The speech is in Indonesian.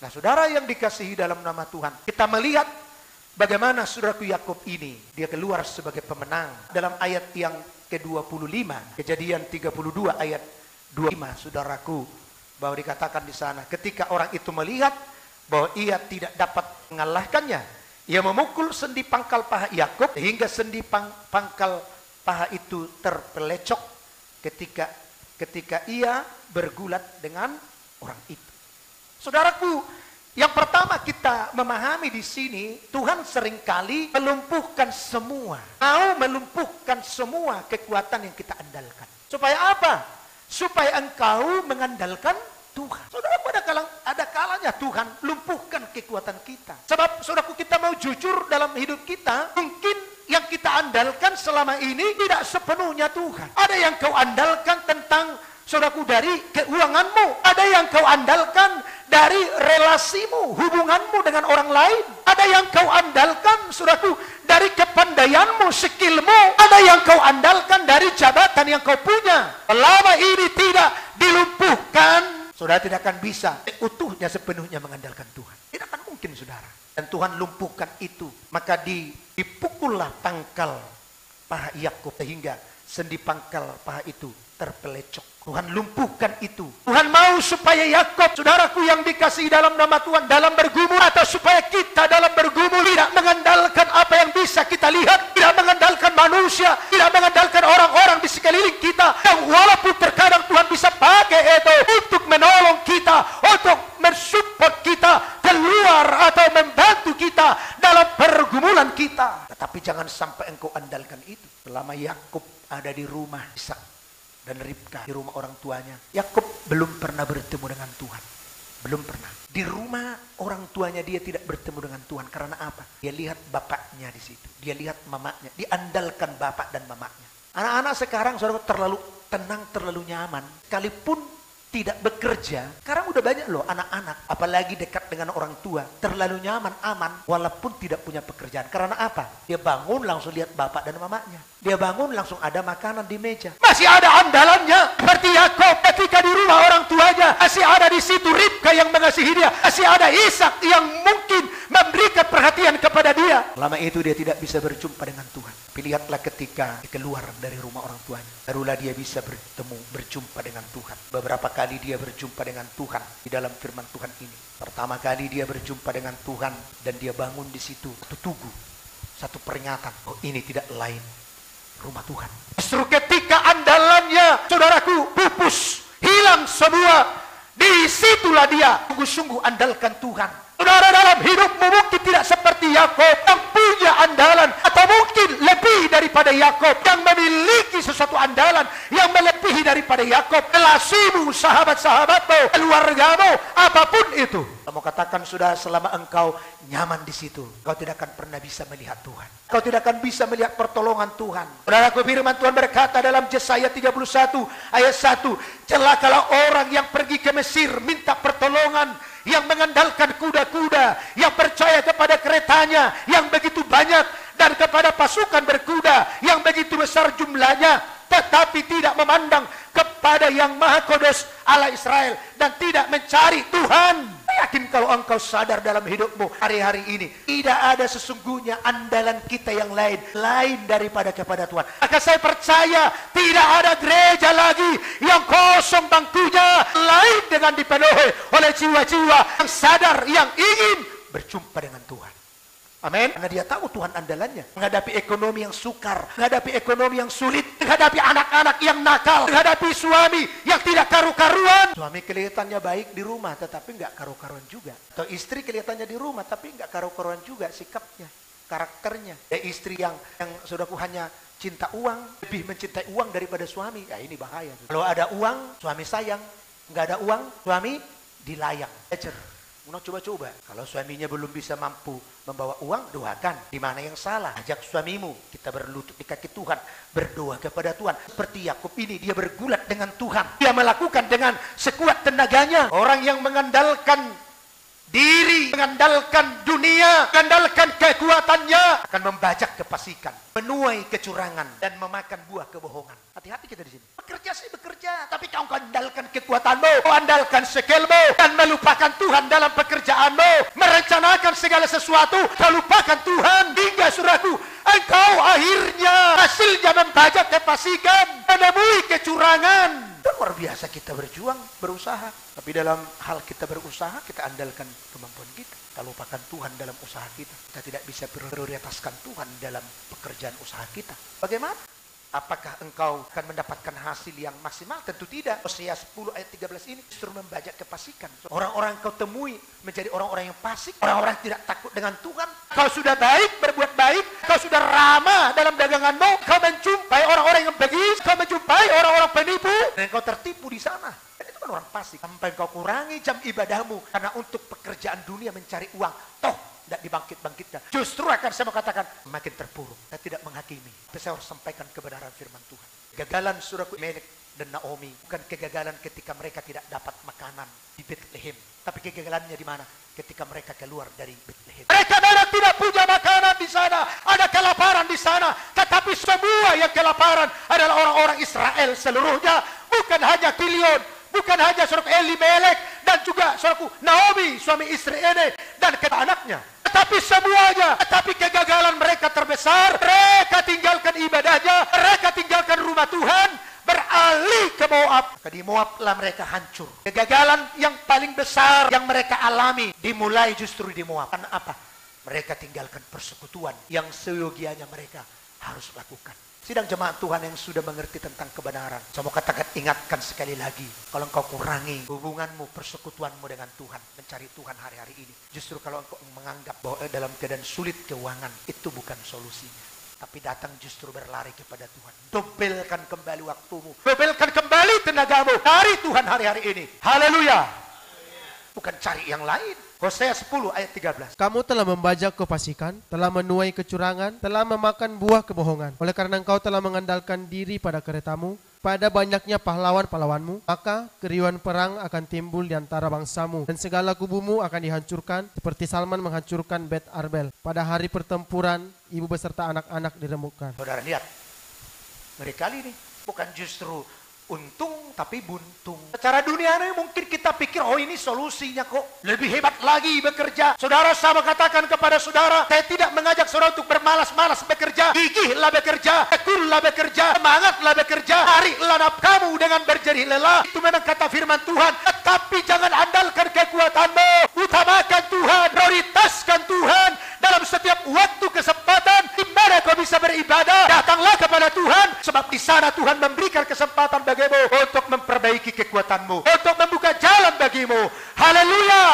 Nah, saudara yang dikasihi dalam nama Tuhan, kita melihat bagaimana saudaraku Yakub ini, dia keluar sebagai pemenang. Dalam ayat yang ke-25, Kejadian 32 ayat 25, saudaraku, bahwa dikatakan di sana, ketika orang itu melihat bahwa ia tidak dapat mengalahkannya, ia memukul sendi pangkal paha Yakub hingga sendi pangkal paha itu terpelecok ketika ia bergulat dengan orang itu. Saudaraku, yang pertama kita memahami di sini, Tuhan seringkali melumpuhkan semua, mau melumpuhkan semua kekuatan yang kita andalkan. Supaya apa? Supaya engkau mengandalkan Tuhan. Saudaraku, ada kalanya Tuhan lumpuhkan kekuatan kita. Sebab saudaraku, kita mau jujur dalam hidup kita, mungkin yang kita andalkan selama ini tidak sepenuhnya Tuhan. Ada yang kau andalkan tentang saudaraku dari keuanganmu, ada yang kau andalkan dari relasimu, hubunganmu dengan orang lain, ada yang kau andalkan saudaraku dari kepandaianmu, skillmu, ada yang kau andalkan dari jabatan yang kau punya. Selama ini tidak dilumpuhkan, saudara tidak akan bisa utuhnya sepenuhnya mengandalkan Tuhan. Tidak akan mungkin, saudara. Dan Tuhan lumpuhkan itu, maka dipukullah pangkal paha Yakub sehingga sendi pangkal paha itu terpelecok. Tuhan lumpuhkan itu. Tuhan mau supaya Yakub, saudaraku yang dikasihi dalam nama Tuhan, dalam bergumul, atau supaya kita dalam bergumul tidak mengandalkan apa yang bisa kita lihat, tidak mengandalkan manusia, tidak mengandalkan orang-orang di sekeliling kita, yang walaupun terkadang Tuhan bisa pakai itu untuk menolong kita, untuk mensupport kita keluar atau membantu kita dalam pergumulan kita. Tetapi jangan sampai engkau andalkan itu. Selama Yakub ada di rumah Ishak dan Ribka, di rumah orang tuanya, Yakub belum pernah bertemu dengan Tuhan. Belum pernah. Di rumah orang tuanya dia tidak bertemu dengan Tuhan. Karena apa? Dia lihat bapaknya di situ. Dia lihat mamanya. Diandalkan bapak dan mamanya. Anak-anak sekarang saudara terlalu tenang, terlalu nyaman. Sekalipun tidak bekerja. Sekarang udah banyak loh anak-anak, apalagi dekat dengan orang tua, terlalu nyaman, aman, walaupun tidak punya pekerjaan. Karena apa? Dia bangun langsung lihat bapak dan mamanya. Dia bangun langsung ada makanan di meja. Masih ada andalannya. Seperti Yakub ketika di rumah orang tuanya, masih ada di situ Ribka yang mengasihi dia. Masih ada Ishak yang mungkin memberikan perhatian kepada dia. Lama itu dia tidak bisa berjumpa dengan Tuhan. Lihatlah ketika dia keluar dari rumah orang tuanya, barulah dia bisa berjumpa dengan Tuhan. Beberapa kali dia berjumpa dengan Tuhan di dalam firman Tuhan ini. Pertama kali dia berjumpa dengan Tuhan dan dia bangun di situ, satu tugu, satu peringatan. Oh, ini tidak lain rumah Tuhan. Justru ketika andalannya, saudaraku, pupus, hilang semua, disitulah dia sungguh-sungguh andalkan Tuhan. Saudara, dalam hidupmu mungkin tidak seperti Yakub yang punya andalan, atau mungkin lebih daripada Yakub yang memiliki sesuatu andalan yang melebihi daripada Yakub. Relasimu, sahabat-sahabatmu, keluargamu, apapun itu. Saya mau katakan, sudah, selama engkau nyaman di situ, engkau tidak akan pernah bisa melihat Tuhan. Engkau tidak akan bisa melihat pertolongan Tuhan. Saudaraku, firman Tuhan berkata dalam Yesaya 31 ayat 1, celakalah orang yang pergi ke Mesir minta pertolongan, yang mengandalkan kuda-kuda, yang percaya kepada keretanya yang begitu banyak dan kepada pasukan berkuda yang begitu besar jumlahnya, tetapi tidak memandang kepada yang Maha Kudus Allah Israel dan tidak mencari Tuhan. Yakin kalau engkau sadar dalam hidupmu hari-hari ini, tidak ada sesungguhnya andalan kita yang lain daripada kepada Tuhan. Maka saya percaya tidak ada gereja lagi yang kosong bangkunya, lain dengan dipenuhi oleh jiwa-jiwa yang sadar, yang ingin berjumpa dengan Tuhan. Amin. Karena dia tahu Tuhan andalannya. Menghadapi ekonomi yang sukar, menghadapi ekonomi yang sulit, menghadapi anak-anak yang nakal, menghadapi suami yang tidak karu-karuan. Suami kelihatannya baik di rumah, tetapi nggak karu-karuan juga. Atau istri kelihatannya di rumah, tapi nggak karu-karuan juga sikapnya, karakternya. Ada istri yang saudaraku hanya cinta uang, lebih mencintai uang daripada suami. Ya, ini bahaya. Kalau ada uang, suami sayang. Nggak ada uang, suami dilayang. Coba-coba. Kalau suaminya belum bisa mampu membawa uang, doakan. Di mana yang salah? Ajak suamimu. Kita berlutut di kaki Tuhan. Berdoa kepada Tuhan. Seperti Yakub ini, dia bergulat dengan Tuhan. Dia melakukan dengan sekuat tenaganya. Orang yang mengandalkan diri, mengandalkan dunia, mengandalkan kekuatannya, akan membajak kefasikan, menuai kecurangan, dan memakan buah kebohongan. Hati-hati kita di sini. Bekerja sih bekerja, tapi kau andalkan kekuatanmu, kau andalkan skillmu, dan melupakan Tuhan dalam pekerjaanmu. Merencanakan segala sesuatu, kau lupakan Tuhan. Hingga saudaraku, engkau akhirnya hasilnya membajak kefasikan, menemui kecurangan. Dan luar biasa kita berjuang, berusaha. Tapi dalam hal kita berusaha, kita andalkan kemampuan kita. Kita lupakan Tuhan dalam usaha kita. Kita tidak bisa prioritaskan Tuhan dalam pekerjaan usaha kita. Bagaimana? Apakah engkau akan mendapatkan hasil yang maksimal? Tentu tidak. Hosea 10 ayat 13 ini justru membajak kefasikan. Orang-orang kau temui menjadi orang-orang yang fasik, orang-orang tidak takut dengan Tuhan. Kau sudah baik, berbuat baik, kau sudah ramah dalam daganganmu, kau menjumpai orang-orang yang begis, kau menjumpai orang-orang penipu, dan kau tertipu di sana. Dan itu kan orang fasik. Sampai kau kurangi jam ibadahmu karena untuk pekerjaan dunia mencari uang. Toh tidak dibangkit-bangkitkan. Justru akan saya mau katakan makin terpuruk. Saya tidak menghakimi. Tapi saya harus sampaikan kebenaran firman Tuhan. Kegagalan saudaraku Elimelek dan Naomi bukan kegagalan ketika mereka tidak dapat makanan di Bethlehem. Tapi kegagalannya di mana? Ketika mereka keluar dari Bethlehem. Mereka memang tidak punya makanan di sana. Ada kelaparan di sana. Tetapi semua yang kelaparan adalah orang-orang Israel seluruhnya. Bukan hanya Kilion. Bukan hanya saudaraku Elimelek dan juga saudaraku Naomi, suami istri ini dan anaknya. Tetapi semuanya, tetapi kegagalan mereka terbesar. Mereka tinggalkan ibadahnya, mereka tinggalkan rumah Tuhan, beralih ke Moab. Di Moab lah mereka hancur. Kegagalan yang paling besar yang mereka alami dimulai justru di Moab. Karena apa? Mereka tinggalkan persekutuan yang seyogianya mereka harus lakukan. Sidang jemaat Tuhan yang sudah mengerti tentang kebenaran, saya mau katakan, ingatkan sekali lagi, kalau engkau kurangi hubunganmu, persekutuanmu dengan Tuhan, mencari Tuhan hari-hari ini, justru kalau engkau menganggap bahwa dalam keadaan sulit keuangan, itu bukan solusinya. Tapi datang justru berlari kepada Tuhan. Dobelkan kembali waktumu, dobelkan kembali tenagamu, cari Tuhan hari-hari ini. Haleluya. Bukan cari yang lain. Hosea 10 ayat 13. Kamu telah membajak kefasikan, telah menuai kecurangan, telah memakan buah kebohongan. Oleh karena engkau telah mengandalkan diri pada keretamu, pada banyaknya pahlawan-pahlawanmu, maka keriuhan perang akan timbul di antara bangsamu, dan segala kubumu akan dihancurkan, seperti Salman menghancurkan Bet Arbel. Pada hari pertempuran, ibu beserta anak-anak diremukkan. Saudara lihat, ngeri kali ini. Bukan justru untung tapi buntung. Secara dunia ini mungkin kita pikir, oh ini solusinya kok. Lebih hebat lagi bekerja. Saudara, saya katakan kepada saudara, saya tidak mengajak saudara untuk bermalas-malas bekerja. Gigihlah bekerja, tekunlah bekerja, semangatlah bekerja. Carilah nafkahmu dengan berjerih lelah. Itu memang kata firman Tuhan. Tetapi jangan andalkan kekuatanmu. Utamakan Tuhan, prioritaskan Tuhan dalam setiap waktu kesempatan di mana kau bisa beribadah. Datanglah kepada Tuhan, sebab di sana Tuhan memberikan kesempatan bagimu untuk memperbaiki kekuatanmu, untuk membuka jalan bagimu. Haleluya.